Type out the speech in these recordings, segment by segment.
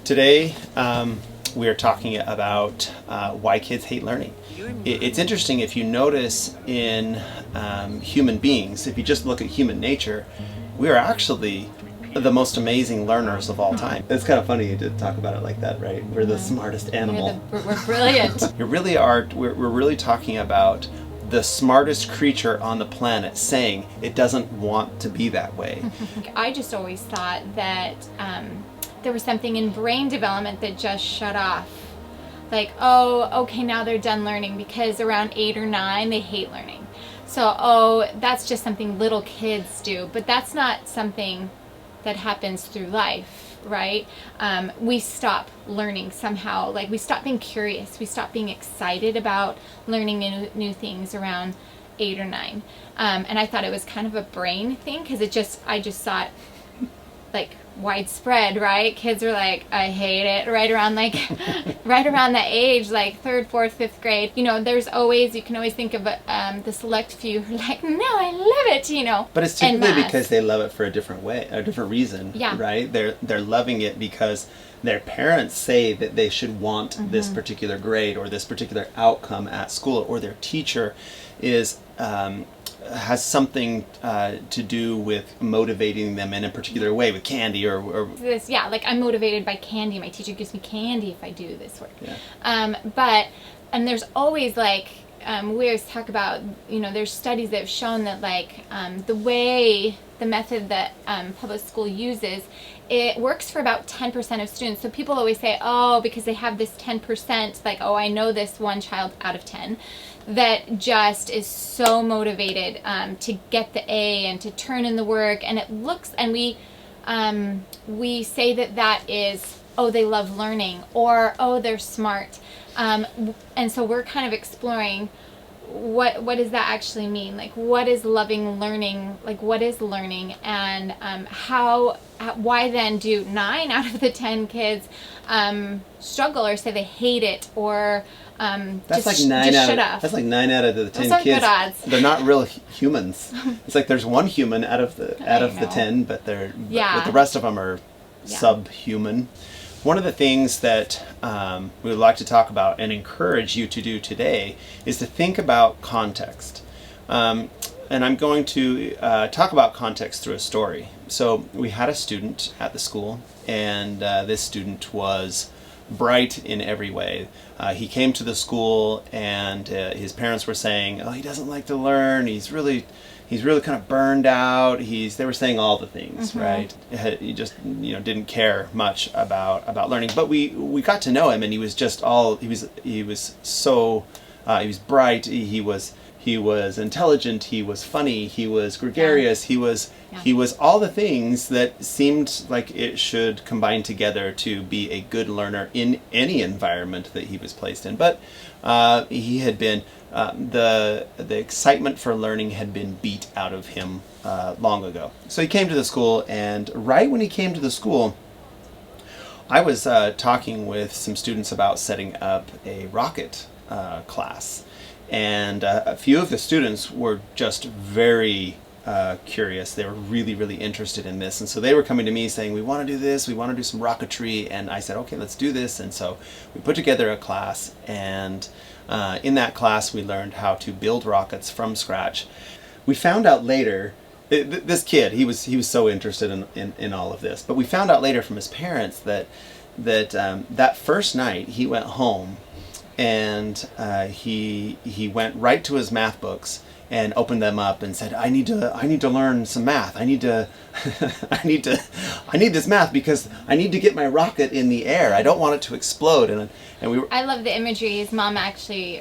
Today, we are talking about why kids hate learning. It's interesting if you notice in human beings, if you just look at human nature, we are actually the most amazing learners of all time. It's kind of funny to talk about it like that, right? We're the smartest animal. We're brilliant. We're really talking about the smartest creature on the planet saying it doesn't want to be that way. I just always thought that there was something in brain development that just shut off. Like, oh, okay, now they're done learning because around 8 or 9 they hate learning. So, oh, that's just something little kids do. But that's not something that happens through life, right? We stop learning somehow. Like, we stop being curious. We stop being excited about learning new things around 8 or 9. And I thought it was kind of a brain thing because I just saw it like widespread, right? Kids are like, I hate it, right around right around that age, like 3rd, 4th, 5th grade. You know, you can always think of the select few who are like, no, I love it, you know. But it's typically because they love it for a different reason, yeah. Right? They're loving it because their parents say that they should want this particular grade or this particular outcome at school, or their teacher has something to do with motivating them in a particular way with candy or this, yeah, like I'm motivated by candy. My teacher gives me candy if I do this work. Yeah. And there's always like we always talk about, you know, there's studies that have shown that like the method that public school uses, it works for about 10% of students. So people always say, oh, because they have this 10%, like, oh, I know this one child out of 10 that just is so motivated to get the A and to turn in the work, and it looks, and we say that is, oh, they love learning, or oh, they're smart, and so we're kind of exploring what does that actually mean? Like, what is loving learning? Like, what is learning? And why then do 9 out of the 10 kids struggle or say they hate it, or that's like 9 out of the 10 Those kids. Good odds. They're not real humans. It's like there's one human out of the 10, but but the rest of them are subhuman. One of the things that we would like to talk about and encourage you to do today is to think about context. And I'm going to talk about context through a story. So we had a student at the school, and this student was bright in every way. He came to the school, and his parents were saying, oh, he doesn't like to learn, he's really kind of burned out. They were saying all the things, right? He just, didn't care much about learning. But we got to know him, and he was bright. He was intelligent. He was funny. He was gregarious. He was all the things that seemed like it should combine together to be a good learner in any environment that he was placed in. But he had been the excitement for learning had been beat out of him long ago. So he came to the school, and right when he came to the school, I was talking with some students about setting up a rocket class. And a few of the students were just very curious. They were really, really interested in this. And so they were coming to me saying, we want to do this, we want to do some rocketry. And I said, okay, let's do this. And so we put together a class, and in that class we learned how to build rockets from scratch. We found out later, this kid, he was so interested in all of this, but we found out later from his parents that first night he went home, and he went right to his math books and opened them up and said, I need to learn some math. I need this math because I need to get my rocket in the air. I don't want it to explode. I love the imagery. His mom I actually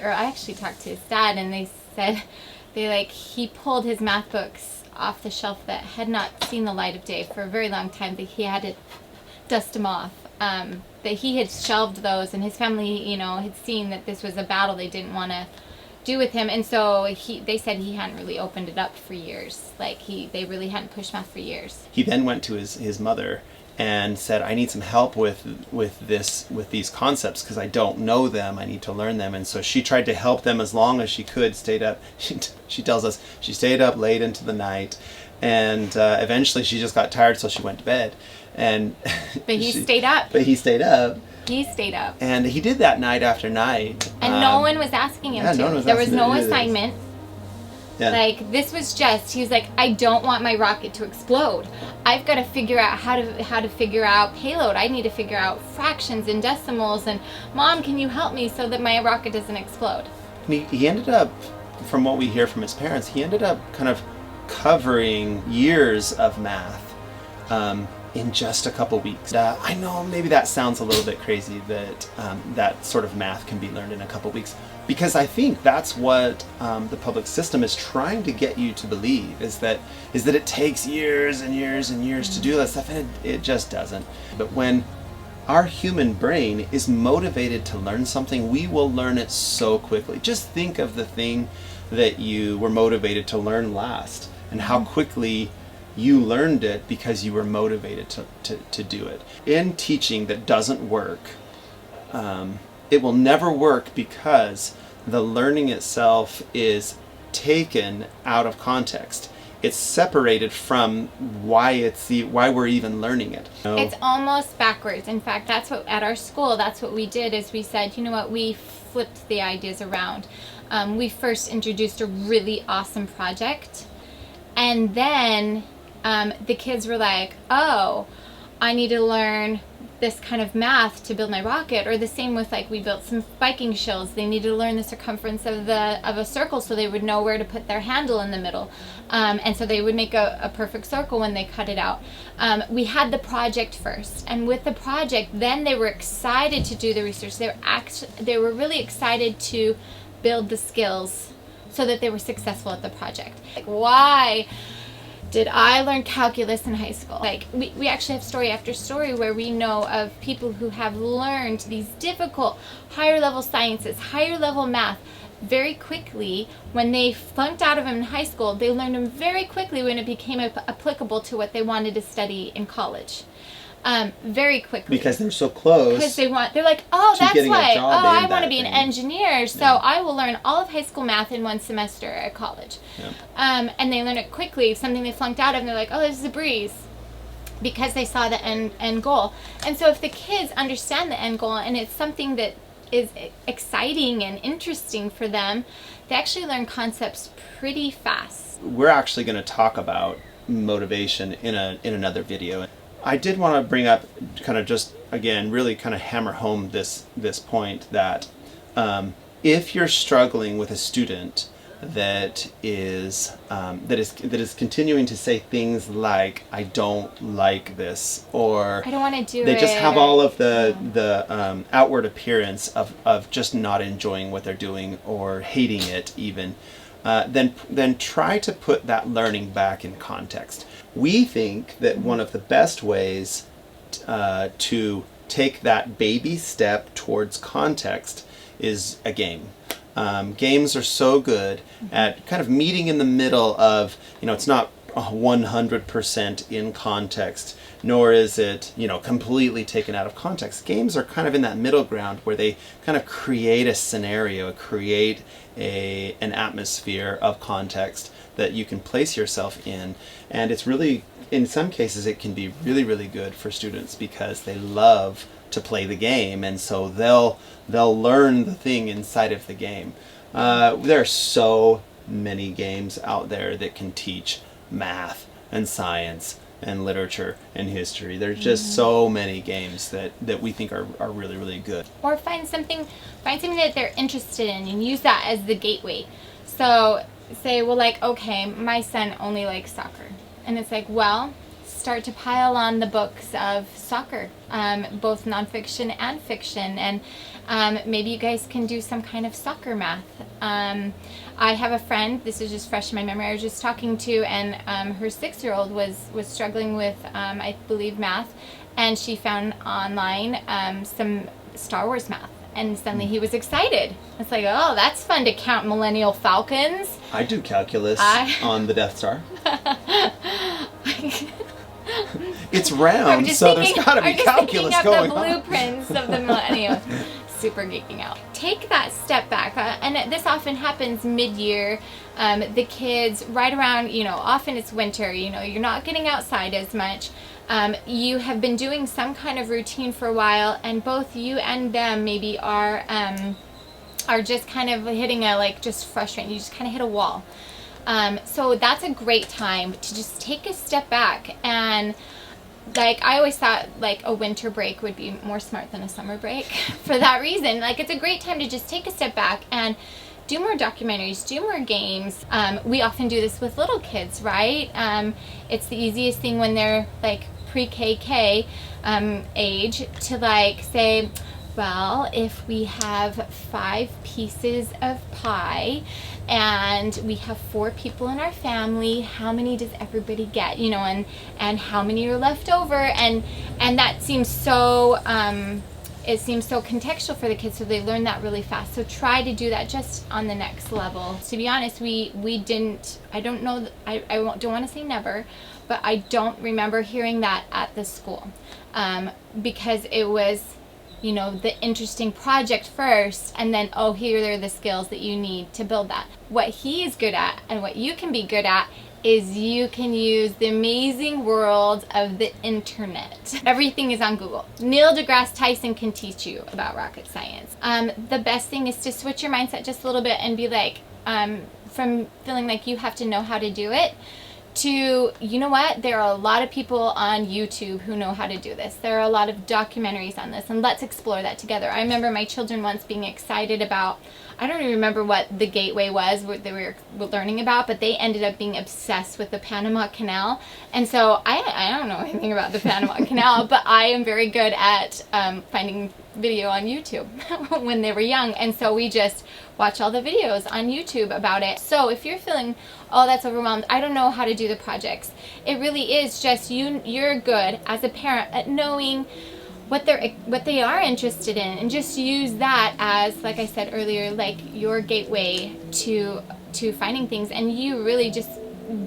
talked to his dad, and they said he pulled his math books off the shelf that had not seen the light of day for a very long time, that he had to dust them off. That he had shelved those, and his family, had seen that this was a battle they didn't want to do with him, and so they said he hadn't really opened it up for years. Like they really hadn't pushed math for years. He then went to his mother and said, I need some help with these concepts because I don't know them. I need to learn them. And so she tried to help them as long as she could. Stayed up. She tells us she stayed up late into the night, And eventually she just got tired, so she went to bed. And But he stayed up. But he stayed up. He stayed up. And he did that night after night. And no one was asking him to. No one was there was asking no him to do this. assignment. Yeah. Like, this was just, he was like, I don't want my rocket to explode. I've got to figure out how to figure out payload. I need to figure out fractions and decimals, and Mom, can you help me so that my rocket doesn't explode? And he ended up, from what we hear from his parents, he ended up kind of covering years of math in just a couple weeks. I know maybe that sounds a little bit crazy that that sort of math can be learned in a couple weeks, because I think that's what the public system is trying to get you to believe, is that it takes years and years and years to do that stuff, and it just doesn't. But when our human brain is motivated to learn something, we will learn it so quickly. Just think of the thing that you were motivated to learn last, and how quickly you learned it because you were motivated to do it. In teaching that doesn't work, it will never work because the learning itself is taken out of context. It's separated from why we're even learning it. It's almost backwards. In fact, that's what at our school, that's what we did, is we said, you know what, we flipped the ideas around. We first introduced a really awesome project, and then the kids were like, oh, I need to learn this kind of math to build my rocket. Or the same with, like, we built some biking shells. They needed to learn the circumference of a circle so they would know where to put their handle in the middle, and so they would make a perfect circle when they cut it out. We had the project first, and with the project, then they were excited to do the research. They were really excited to build the skills so that they were successful at the project. Like, why did I learn calculus in high school? Like, we actually have story after story where we know of people who have learned these difficult higher level sciences, higher level math very quickly. When they flunked out of them in high school, they learned them very quickly when it became applicable to what they wanted to study in college. Very quickly. Because they're so close. Because they're like, oh, that's why. Oh, I want to be an thing. engineer, so I will learn all of high school math in one semester at college. Yeah. And they learn it quickly. Something they flunked out of, and they're like, oh, this is a breeze, because they saw the end goal. And so if the kids understand the end goal, and it's something that is exciting and interesting for them, they actually learn concepts pretty fast. We're actually going to talk about motivation in another video. I did want to bring up, kind of just again, really kind of hammer home this point that if you're struggling with a student that is continuing to say things like, I don't like this, or I don't want to do it. They just have all of the outward appearance of just not enjoying what they're doing or hating it even. Then try to put that learning back in context. We think that one of the best ways to take that baby step towards context is a game. Games are so good at kind of meeting in the middle of, it's not 100% in context, nor is it, completely taken out of context. Games are kind of in that middle ground where they kind of create a scenario, create an atmosphere of context that you can place yourself in. And it's really, in some cases, it can be really, really good for students because they love to play the game, and so they'll learn the thing inside of the game. There are so many games out there that can teach math and science and literature and history. There's just so many games that we think are really, really good. Or find something that they're interested in and use that as the gateway. So say, well, like, okay, my son only likes soccer. And it's like, well, start to pile on the books of soccer, both nonfiction and fiction, and maybe you guys can do some kind of soccer math. I have a friend, this is just fresh in my memory, I was just talking to, and her 6-year-old was struggling with, I believe, math, and she found online some Star Wars math. And suddenly he was excited. It's like, oh, that's fun to count Millennial Falcons. I do calculus on the Death Star. It's round, so there's got to be calculus going on. I'm just thinking of the blueprints of the Millennials. super geeking out. Take that step back, and this often happens mid-year. The kids, right around, often it's winter, you're not getting outside as much. You have been doing some kind of routine for a while, and both you and them maybe are just kind of hitting just frustrating. You just kind of hit a wall. So that's a great time to just take a step back. And I always thought a winter break would be more smart than a summer break for that reason. It's a great time to just take a step back and do more documentaries, do more games. We often do this with little kids, right? It's the easiest thing when they're pre-KK age to say, well, if we have 5 pieces of pie and we have 4 people in our family, how many does everybody get? And how many are left over? And that seems so it seems so contextual for the kids, so they learn that really fast. So try to do that just on the next level. To be honest, we didn't, I don't know, I don't want to say never, but I don't remember hearing that at the school, because it was, the interesting project first, and then, here are the skills that you need to build that. What he is good at and what you can be good at is you can use the amazing world of the internet. Everything is on Google. Neil deGrasse Tyson can teach you about rocket science. The best thing is to switch your mindset just a little bit and be from feeling like you have to know how to do it to, there are a lot of people on YouTube who know how to do this. There are a lot of documentaries on this, and let's explore that together. I remember my children once being excited about, I don't even remember what the gateway was, what they were learning about, but they ended up being obsessed with the Panama Canal. And so I don't know anything about the Panama Canal, but I am very good at finding video on YouTube when they were young. And so we just watch all the videos on YouTube about it. So if you're feeling, that's overwhelmed, I don't know how to do the projects, it really is just you're good as a parent at knowing what they are interested in, and just use that as, like I said earlier, your gateway to finding things. And you really just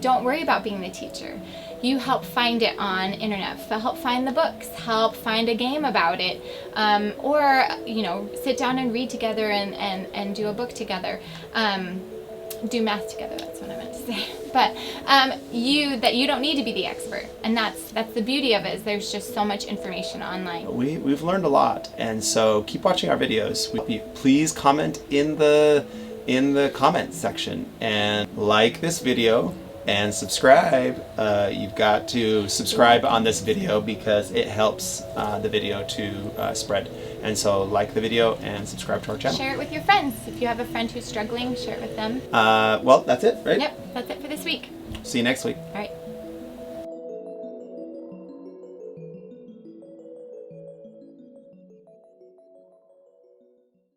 don't worry about being the teacher. You help find it on internet, help find the books, help find a game about it, or sit down and read together and do a book together. Do math together, that's what I meant to say. But you don't need to be the expert, and that's the beauty of it, is there's just so much information online. We've learned a lot, and so keep watching our videos. Please comment in the comments section, and like this video and subscribe. You've got to subscribe on this video because it helps the video to spread. And so like the video and subscribe to our channel. Share it with your friends. If you have a friend who's struggling, share it with them. Well, that's it, right? Yep, that's it for this week. See you next week. All right.